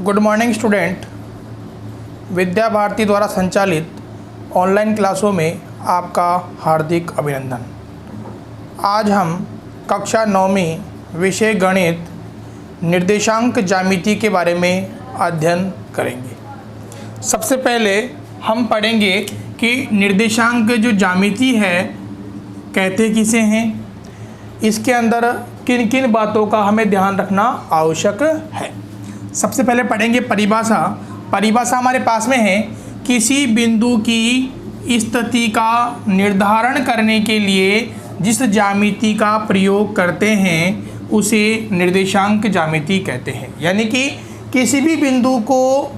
Good morning student. Vidya Bharati द्वारा संचालित online क्लासों में आपका हार्दिक अभिनंदन। आज हम कक्षा 9वीं विषय गणित निर्देशांक ज्यामिति के बारे में अध्ययन करेंगे। सबसे पहले हम पढ़ेंगे कि निर्देशांक जो ज्यामिति है कहते किसे हैं, इसके अंदर किन किन बातों का हमें ध्यान रखना आवश्यक है। सबसे पहले पढ़ेंगे परिभाषा। परिभाषा हमारे पास में है, किसी बिंदु की स्थिति का निर्धारण करने के लिए जिस ज्यामिति का प्रयोग करते हैं उसे निर्देशांक ज्यामिति कहते हैं। यानी कि किसी भी बिंदु को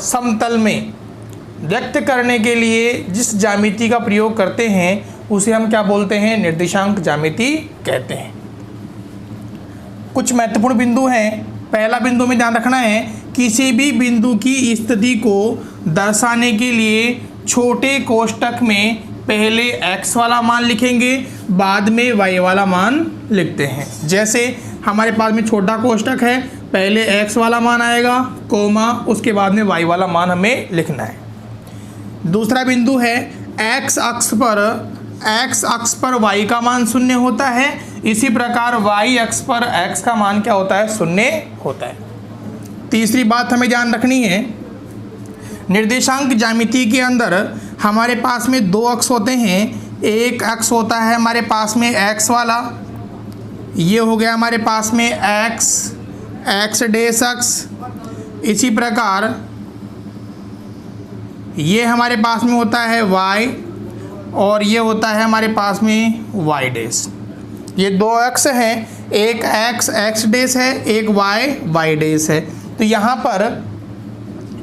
समतल में व्यक्त करने के लिए जिस ज्यामिति का प्रयोग करते हैं उसे हम क्या बोलते हैं, निर्देशांक ज्यामिति कहते हैं। कुछ महत्वपूर्ण बिंदु हैं। पहला बिंदु में ध्यान रखना है, किसी भी बिंदु की स्थिति को दर्शाने के लिए छोटे कोष्ठक में पहले x वाला मान लिखेंगे, बाद में y वाला मान लिखते हैं। जैसे हमारे पास में छोटा कोष्ठक है, पहले x वाला मान आएगा कोमा, उसके बाद में y वाला मान हमें लिखना है। दूसरा बिंदु है, x अक्ष पर y का मान 0 होता है, इसी प्रकार y अक्ष पर x का मान क्या होता है, 0 होता है। तीसरी बात हमें ध्यान रखनी है, निर्देशांक ज्यामिति के अंदर हमारे पास में दो अक्ष होते हैं। एक अक्ष होता है हमारे पास में x वाला, ये हो गया हमारे पास में x डैश अक्ष। इसी प्रकार ये हमारे पास में होता है y और ये होता है हमारे पास में y डैश। ये दो अक्ष हैं, एक x डैश है, एक y डैश है। तो यहाँ पर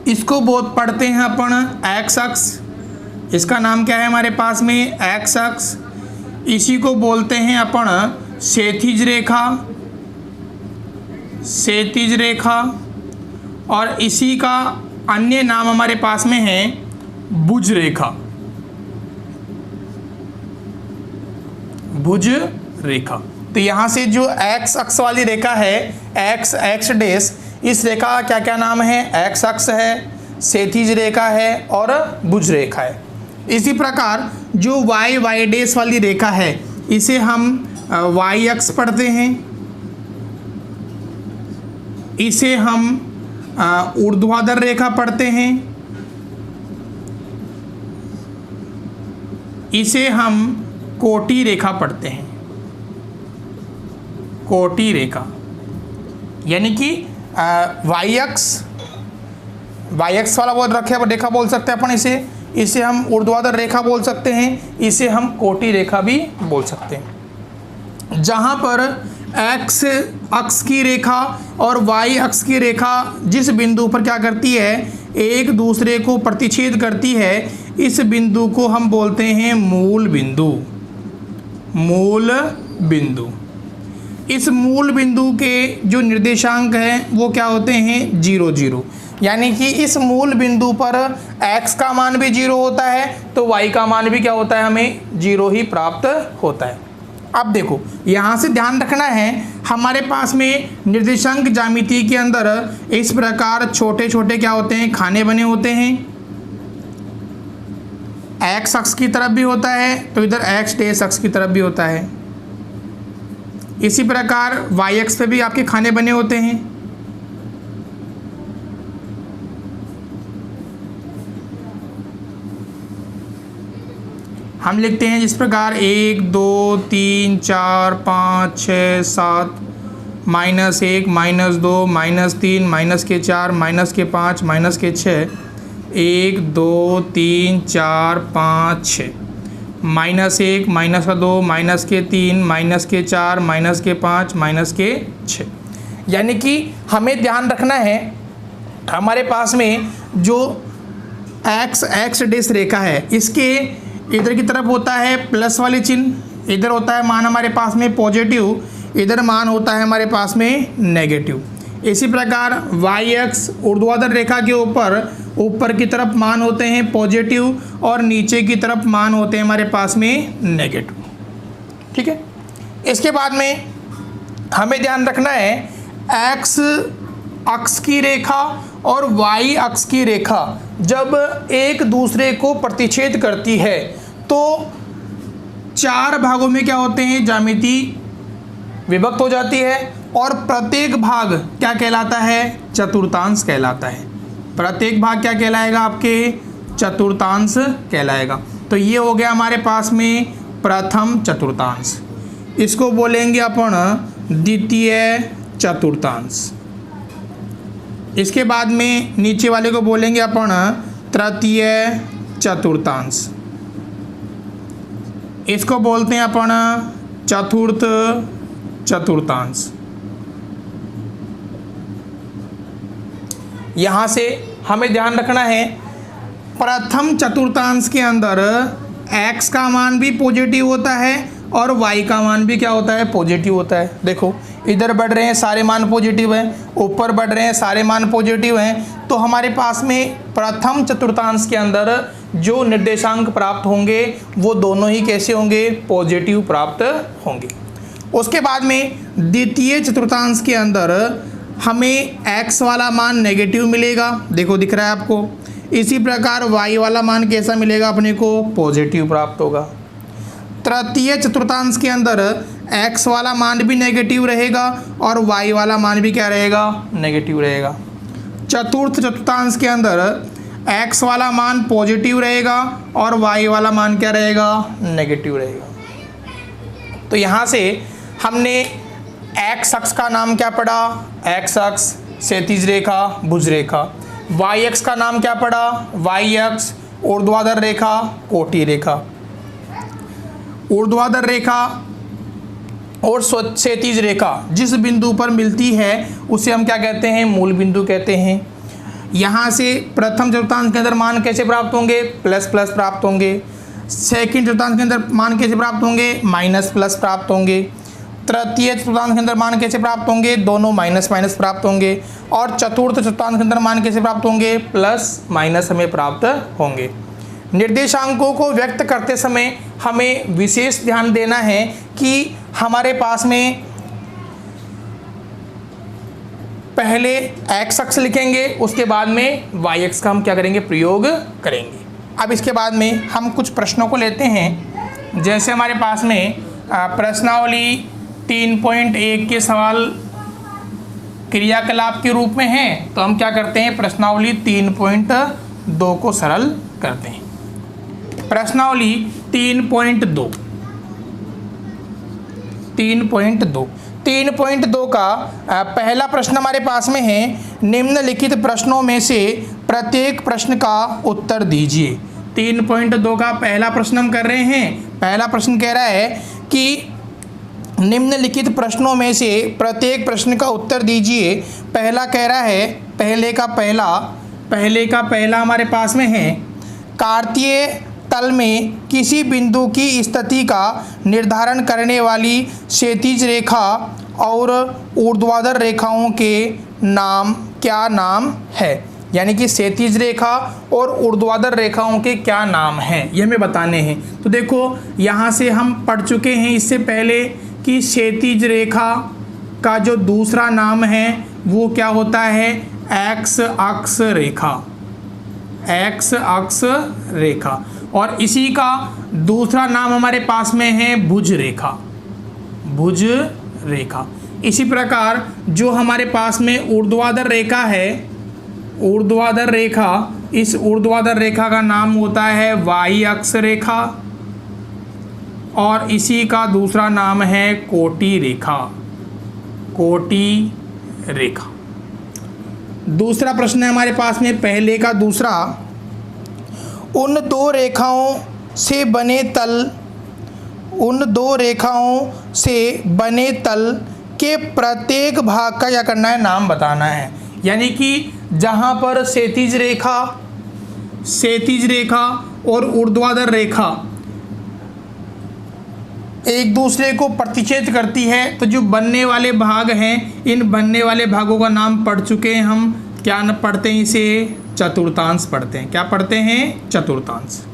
इसको बहुत पढ़ते हैं अपन x अक्ष, इसका नाम क्या है हमारे पास में x अक्ष। इसी को बोलते हैं अपन क्षैतिज रेखा, और इसी का अन्य नाम हमारे पास में है भुज रेखा। तो यहाँ से जो x अक्ष वाली रेखा है x डैश, इस रेखा का क्या क्या नाम है, x अक्ष है, क्षैतिज रेखा है और भुज रेखा है। इसी प्रकार जो y डैश वाली रेखा है इसे हम y अक्ष पढ़ते हैं, इसे हम ऊर्ध्वाधर रेखा पढ़ते हैं, इसे हम कोटि रेखा पढ़ते हैं। कोटि रेखा यानी कि y अक्ष वाला वो रेखा बोल सकते हैं अपन इसे हम ऊर्ध्वाधर रेखा बोल सकते हैं, इसे हम कोटि रेखा भी बोल सकते हैं। जहाँ पर x अक्ष की रेखा और y अक्ष की रेखा जिस बिंदु पर क्या करती है, एक दूसरे को प्रतिच्छेद करती है, इस बिंदु को हम बोलते हैं मूल बिंदु। इस मूल बिंदु के जो निर्देशांक हैं वो क्या होते हैं, 0 0। यानी कि इस मूल बिंदु पर x का मान भी 0 होता है तो y का मान भी क्या होता है, हमें 0 ही प्राप्त होता है। अब देखो यहाँ से ध्यान रखना है, हमारे पास में निर्देशांक ज्यामिति के अंदर इस प्रकार छोटे छोटे क्या होते हैं, खाने बने होते हैं। x अक्ष की तरफ भी होता है तो इधर x डैश अक्ष की तरफ भी होता है। इसी प्रकार y अक्ष पे भी आपके खाने बने होते हैं। हम लिखते हैं जिस प्रकार 1 2 3 4 5 6 7 -1 -2 -3 -4 -5 -6 1 2 3 4 5 6 -1 -2 -3 -4 -5 यानी कि हमें ध्यान रखना है, हमारे पास में जो x डैश रेखा है इसके इधर की तरफ होता है प्लस वाले चिन्ह, इधर होता है मान हमारे पास में पॉजिटिव, इधर मान होता है हमारे पास में नेगेटिव। इसी प्रकार y अक्ष ऊर्ध्वाधर रेखा के ऊपर की तरफ मान होते हैं पॉजिटिव और नीचे की तरफ मान होते हैं हमारे पास में नेगेटिव। ठीक है, इसके बाद में हमें ध्यान रखना है x अक्ष की रेखा और y अक्ष की रेखा जब एक दूसरे को प्रतिच्छेद करती है तो 4 भागों में क्या होते हैं, ज्यामिति विभक्त हो जाती है और प्रत्येक भाग क्या कहलाता है, चतुर्थांश कहलाता है। प्रत्येक भाग क्या कहलाएगा, आपके चतुर्थांश कहलाएगा। तो ये हो गया हमारे पास में प्रथम चतुर्थांश, इसको बोलेंगे अपन द्वितीय चतुर्थांश। इसके बाद में नीचे वाले को बोलेंगे अपन तृतीय चतुर्थांश, इसको बोलते हैं अपन चतुर्थ चतुर्थांश। यहाँ से हमें ध्यान रखना है, प्रथम चतुर्थांश के अंदर x का मान भी पॉजिटिव होता है और y का मान भी क्या होता है, पॉजिटिव होता है। देखो इधर बढ़ रहे हैं सारे मान पॉजिटिव हैं, ऊपर बढ़ रहे हैं सारे मान पॉजिटिव हैं, तो हमारे पास में प्रथम चतुर्थांश के अंदर जो निर्देशांक प्राप्त होंगे वो दोनों ही कैसे होंगे, पॉजिटिव प्राप्त होंगे। उसके बाद में द्वितीय चतुर्थांश के अंदर हमें x वाला मान नेगेटिव मिलेगा, देखो दिख रहा है आपको। इसी प्रकार y वाला मान कैसा मिलेगा, अपने को पॉजिटिव प्राप्त होगा। तृतीय चतुर्थांश के अंदर x वाला मान भी नेगेटिव रहेगा और y वाला मान भी क्या रहेगा, नेगेटिव रहेगा। चतुर्थ चतुर्थांश के अंदर x वाला मान पॉजिटिव रहेगा और y वाला मान क्या रहेगा, नेगेटिव रहेगा। तो यहाँ से हमने x अक्ष का नाम क्या पढ़ा, x अक्ष क्षैतिज रेखा भुज रेखा। y अक्ष का नाम क्या पढ़ा, y अक्ष ऊर्ध्वाधर रेखा कोटि रेखा। ऊर्ध्वाधर रेखा और क्षैतिज रेखा जिस बिंदु पर मिलती है उसे हम क्या कहते हैं, मूल बिंदु कहते हैं। यहाँ से प्रथम चतुर्थांश के अंदर मान कैसे प्राप्त होंगे, प्लस प्लस प्राप्त होंगे। सेकंड चतुर्थांश के अंदर मान कैसे प्राप्त होंगे, माइनस प्लस प्राप्त होंगे। तृतीय चतुर्थांश के अंदर मान कैसे प्राप्त होंगे, दोनों माइनस माइनस प्राप्त होंगे। और चतुर्थ चतुर्थांश के अंदर मान कैसे प्राप्त होंगे, प्लस माइनस हमें प्राप्त होंगे। निर्देशांकों को व्यक्त करते समय हमें विशेष ध्यान देना है कि हमारे पास में पहले x अक्ष लिखेंगे, उसके बाद में y अक्ष का हम क्या करेंगे, प्रयोग करेंगे। अब इसके बाद में हम कुछ प्रश्नों को लेते हैं। जैसे हमारे पास में प्रश्नावली 3.1 के सवाल क्रियाकलाप के रूप में हैं, तो हम क्या करते हैं, प्रश्नावली 3.2 को सरल करते हैं। प्रश्नावली 3.2 का पहला प्रश्न हमारे पास में है, निम्नलिखित प्रश्नों में से प्रत्येक प्रश्न का उत्तर दीजिए। 3.2 का पहला प्रश्न हम कर रहे हैं। पहला प्रश्न कह रहा है कि निम्नलिखित प्रश्नों में से प्रत्येक प्रश्न का उत्तर दीजिए। पहला कह रहा है, पहले का पहला हमारे पास में है, कार्तीय तल में किसी बिंदु की स्थिति का निर्धारण करने वाली क्षैतिज रेखा और ऊर्ध्वाधर रेखाओं के नाम क्या नाम है। यानी कि क्षैतिज रेखा और ऊर्ध्वाधर रेखाओं के क्या नाम हैं, ये हमें बताने हैं। तो देखो यहाँ से हम पढ़ चुके हैं इससे पहले कि क्षैतिज रेखा का जो दूसरा नाम है वो क्या होता है, एक्स अक्ष रेखा। एक्स अक्ष रेखा। और इसी का दूसरा नाम हमारे पास में है भुज रेखा। भुज रेखा। इसी प्रकार जो हमारे पास में ऊर्ध्वाधर रेखा है, ऊर्ध्वाधर रेखा, इस ऊर्ध्वाधर रेखा का नाम होता है वाई अक्ष रेखा और इसी का दूसरा नाम है कोटि रेखा। कोटि रेखा। दूसरा प्रश्न है हमारे पास में पहले का दूसरा, उन दो रेखाओं से बने तल के प्रत्येक भाग का क्या करना है, नाम बताना है। यानी कि जहाँ पर क्षैतिज रेखा और ऊर्ध्वाधर रेखा एक दूसरे को प्रतिच्छेद करती है, तो जो बनने वाले भाग हैं, इन बनने वाले भागों का नाम पढ़ चुके हैं हम। क्या पढ़ते हैं इसे, चतुर्थांश पढ़ते हैं। क्या पढ़ते हैं, चतुर्थांश।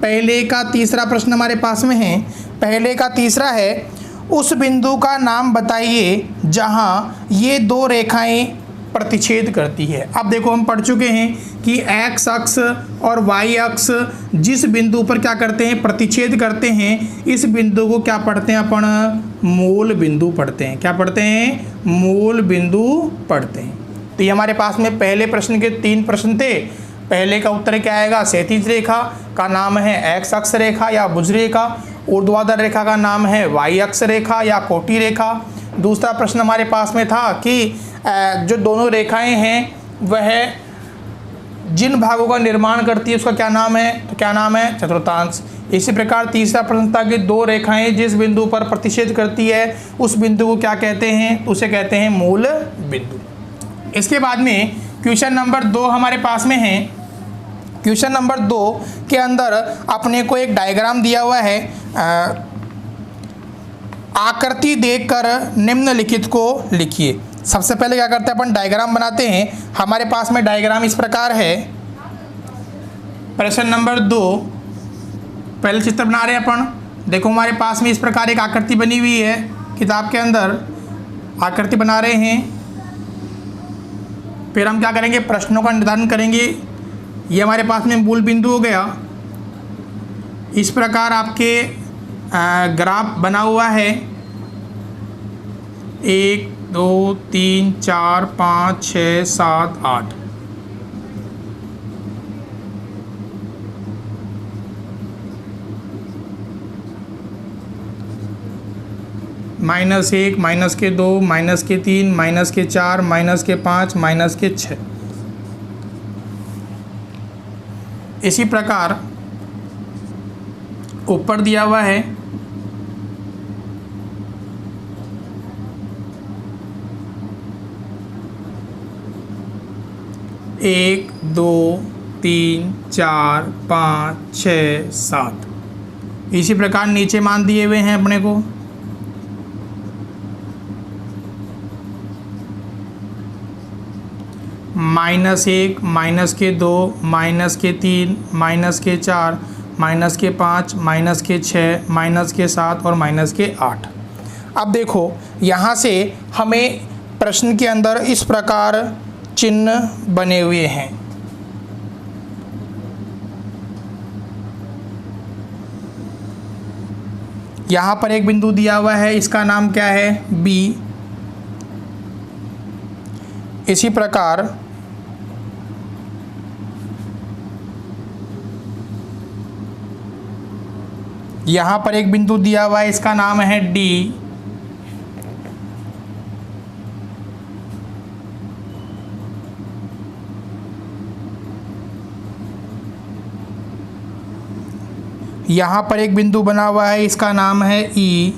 पहले का तीसरा प्रश्न हमारे पास में है। पहले का तीसरा है, उस बिंदु का नाम बताइए जहां ये दो रेखाएं प्रतिच्छेद करती है। अब देखो हम पढ़ चुके हैं कि x अक्ष और y अक्ष जिस बिंदु पर क्या करते हैं, प्रतिच्छेद करते हैं, इस बिंदु को क्या पढ़ते हैं अपन, मूल बिंदु पढ़ते हैं। क्या पढ़ते हैं, मूल बिंदु पढ़ते हैं। तो ये हमारे पास में पहले प्रश्न के 3 प्रश्न थे। पहले का उत्तर क्या आएगा, क्षैतिज रेखा का नाम है x अक्ष रेखा या भुज रेखा, ऊर्ध्वाधर रेखा का नाम है y अक्ष रेखा या कोटि रेखा। दूसरा प्रश्न हमारे पास में था कि जो दोनों रेखाएं हैं वह जिन भागों का निर्माण करती है उसका क्या नाम है, तो क्या नाम है, चतुर्थांश। इसी प्रकार तीसरा प्रश्न था कि 2 रेखाएं जिस बिंदु पर प्रतिच्छेद करती है उस बिंदु को क्या कहते हैं, उसे कहते हैं मूल बिंदु। इसके बाद में क्वेश्चन नंबर 2 हमारे पास में है। क्वेश्चन नंबर 2 के अंदर अपने को एक डायग्राम दिया हुआ है। आकृति देखकर निम्नलिखित को लिखिए। सबसे पहले क्या करते हैं, अपन डायग्राम बनाते हैं। हमारे पास में डायग्राम इस प्रकार है। प्रश्न नंबर 2 पहले चित्र बना रहे हैं अपन। देखो हमारे पास में इस प्रकार एक आकृति बनी हुई है, किताब के अंदर आकृति बना रहे हैं। फिर हम क्या करेंगे, प्रश्नों का निर्धारण करेंगे। ये हमारे पास में मूल बिंदु हो गया। इस प्रकार आपके ग्राफ बना हुआ है। 1 2 3 4 5 6 7 8। -1 -2 -3 -4 -5 -6। इसी प्रकार ऊपर दिया हुआ है। एक 2 3 4 5 6 7। इसी प्रकार नीचे मान दिए हुए हैं अपने को। -1 -2 -3 -4 -5 -6 -7 और -8। अब देखो यहाँ से हमें प्रश्न के अंदर इस प्रकार चिन्ह बने हुए हैं। यहाँ पर एक बिंदु दिया हुआ है, इसका नाम क्या है, B। इसी प्रकार यहाँ पर एक बिंदु दिया हुआ है, इसका नाम है D। यहाँ पर एक बिंदु बना हुआ है, इसका नाम है E।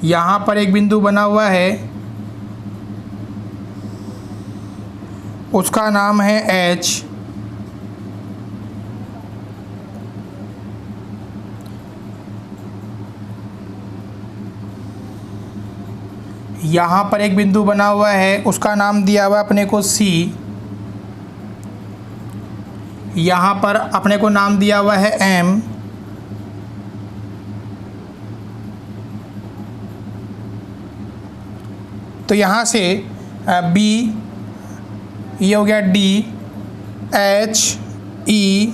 यहाँ पर एक बिंदु बना हुआ है, उसका नाम है H। यहाँ पर एक बिंदु बना हुआ है, उसका नाम दिया हुआ है अपने को C। यहाँ पर अपने को नाम दिया हुआ है M। तो यहाँ से B, ये हो गया D, H, E,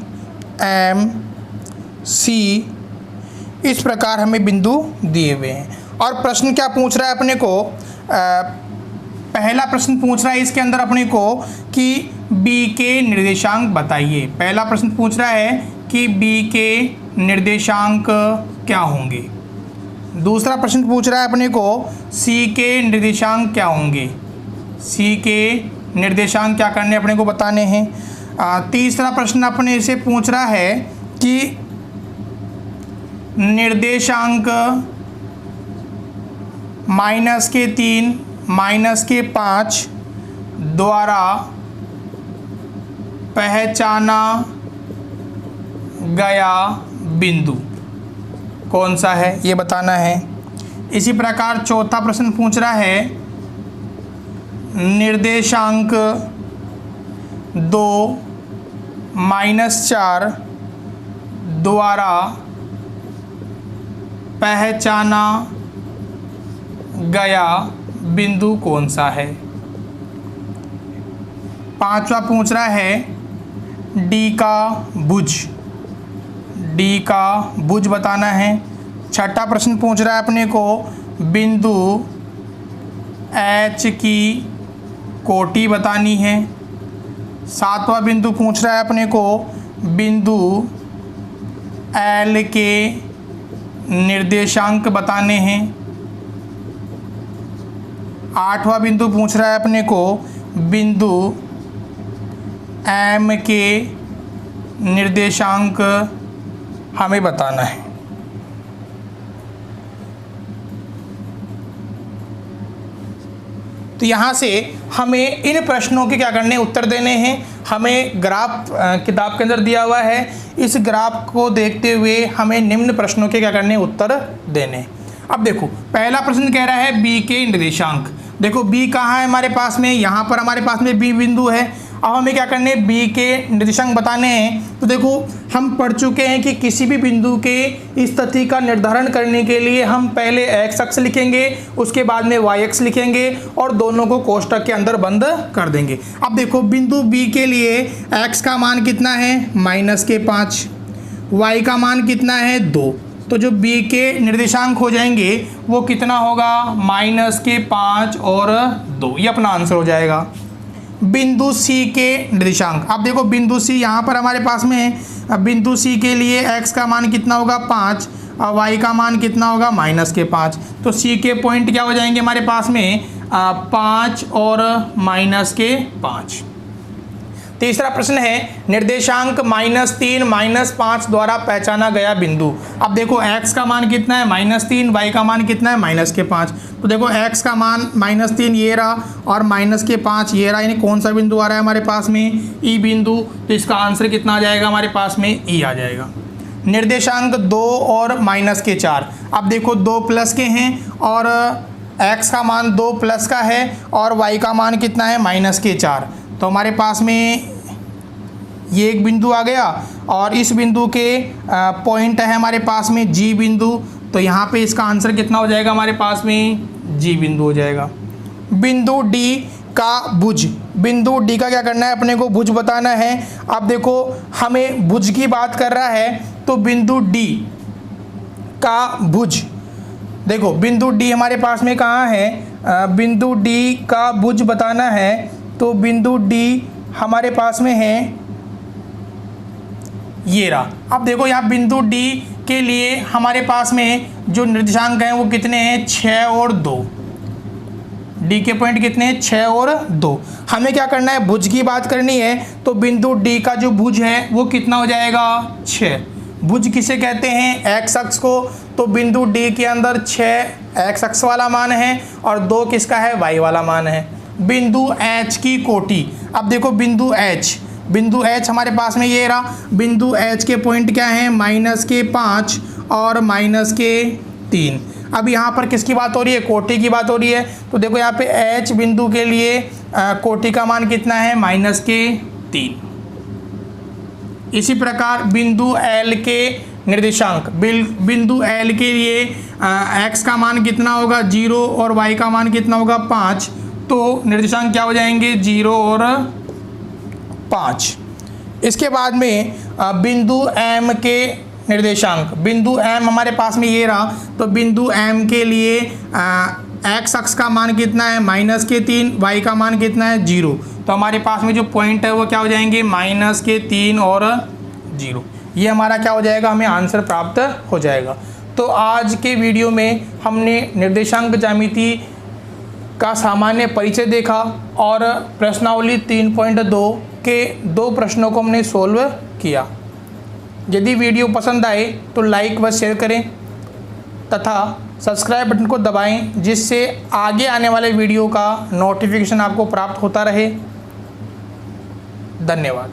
M, C। इस प्रकार हमें बिंदु दिए हुए हैं। और प्रश्न क्या पूछ रहा है अपने को, पहला प्रश्न पूछ रहा है इसके अंदर अपने को कि B के निर्देशांक बताइए। पहला प्रश्न पूछ रहा है कि B के निर्देशांक क्या होंगे। दूसरा प्रश्न पूछ रहा है अपने को C के निर्देशांक क्या होंगे। C के निर्देशांक क्या करने अपने को बताने हैं। तीसरा प्रश्न अपने से पूछ रहा है कि निर्देशांक -3 -5 द्वारा पहचाना गया बिंदु कौन सा है, ये बताना है। इसी प्रकार चौथा प्रश्न पूछ रहा है निर्देशांक 2 -4 द्वारा पहचाना गया बिंदु कौन सा है। पांचवा पूछ रहा है डी का भुज, डी का भुज बताना है। छठा प्रश्न पूछ रहा है अपने को बिंदु एच की कोटि बतानी है। सातवां बिंदु पूछ रहा है अपने को बिंदु एल के निर्देशांक बताने हैं। आठवां बिंदु पूछ रहा है अपने को बिंदु एम के निर्देशांक हमें बताना है। तो यहाँ से हमें इन प्रश्नों के क्या करने उत्तर देने हैं। हमें ग्राफ किताब के अंदर दिया हुआ है, इस ग्राफ को देखते हुए हमें निम्न प्रश्नों के क्या करने उत्तर देने। अब देखो पहला प्रश्न कह रहा है बी के निर्देशांक। देखो बी कहाँ है हमारे पास में, यहाँ पर हमारे पास में बी बिंदु है। अब हमें क्या करने बी के निर्देशांक बताने हैं। तो देखो हम पढ़ चुके हैं कि किसी भी बिंदु के स्थिति का निर्धारण करने के लिए हम पहले एक्स अक्ष लिखेंगे, उसके बाद में वाई अक्ष लिखेंगे और दोनों को कोष्टक के अंदर बंद कर देंगे। अब देखो बिंदु बी के लिए एक्स का मान कितना है -5, वाई का मान कितना है 2। तो जो बी के निर्देशांक हो जाएंगे वो कितना होगा -5 और 2, ये अपना आंसर हो जाएगा। बिंदु सी के निर्देशांक, अब देखो बिंदु सी यहाँ पर हमारे पास में है। बिंदु सी के लिए x का मान कितना होगा 5 और y का मान कितना होगा -5। तो सी के पॉइंट क्या हो जाएंगे हमारे पास में 5 और -5। तीसरा प्रश्न है निर्देशांक -3 -5 द्वारा पहचाना गया बिंदु। अब देखो x का मान कितना है -3, y का मान कितना है -5। तो देखो x का मान -3 ये रहा और -5 ये रहा, यानी कौन सा बिंदु आ रहा है हमारे पास में ई बिंदु। तो इसका आंसर कितना आ जाएगा हमारे पास में ई आ जाएगा। निर्देशांक 2 और -4। अब देखो 2 प्लस के हैं और x का मान 2 प्लस का है और y का मान कितना है -4। तो हमारे पास में ये एक बिंदु आ गया और इस बिंदु के पॉइंट है हमारे पास में जी बिंदु। तो यहाँ पे इसका आंसर कितना हो जाएगा हमारे पास में जी बिंदु हो जाएगा। बिंदु डी का भुज, बिंदु डी का क्या करना है अपने को भुज बताना है। अब देखो हमें भुज की बात कर रहा है तो बिंदु डी का भुज, देखो बिंदु डी हमारे पास में कहाँ है, बिंदु डी का भुज बताना है। तो बिंदु डी हमारे पास में है ये रहा। अब देखो यहाँ बिंदु डी के लिए हमारे पास में जो निर्देशांक हैं वो कितने हैं 6 और 2। डी के पॉइंट कितने हैं 6 और 2। हमें क्या करना है भुज की बात करनी है। तो बिंदु डी का जो भुज है वो कितना हो जाएगा 6। भुज किसे कहते हैं एक्स अक्ष को। तो बिंदु डी के अंदर 6 एक्स अक्ष वाला मान है और 2 किसका है वाई वाला मान है। बिंदु एच की कोटि, अब देखो बिंदु एच हमारे पास में ये रहा। बिंदु एच के पॉइंट क्या हैं -5 और -3। अब यहाँ पर किसकी बात हो रही है कोटि की बात हो रही है। तो देखो यहाँ पे एच बिंदु के लिए कोटि का मान कितना है -3। इसी प्रकार बिंदु एल के निर्देशांक, बिंदु एल के लिए एक्स का मान कितना होगा 0 और वाई का मान कितना होगा 5। तो निर्देशांक क्या हो जाएंगे 0 और 5। इसके बाद में बिंदु एम के निर्देशांक, बिंदु एम हमारे पास में ये रहा। तो बिंदु एम के लिए एक्स अक्ष का मान कितना है -3, वाई का मान कितना है 0। तो हमारे पास में जो पॉइंट है वो क्या हो जाएंगे -3 और 0। ये हमारा क्या हो जाएगा हमें आंसर प्राप्त हो जाएगा। तो आज के वीडियो में हमने निर्देशांक ज्यामिति का सामान्य परिचय देखा और प्रश्नावली 3.2 के 2 प्रश्नों को हमने सोल्व किया। यदि वीडियो पसंद आए तो लाइक व शेयर करें तथा सब्सक्राइब बटन को दबाएं, जिससे आगे आने वाले वीडियो का नोटिफिकेशन आपको प्राप्त होता रहे। धन्यवाद।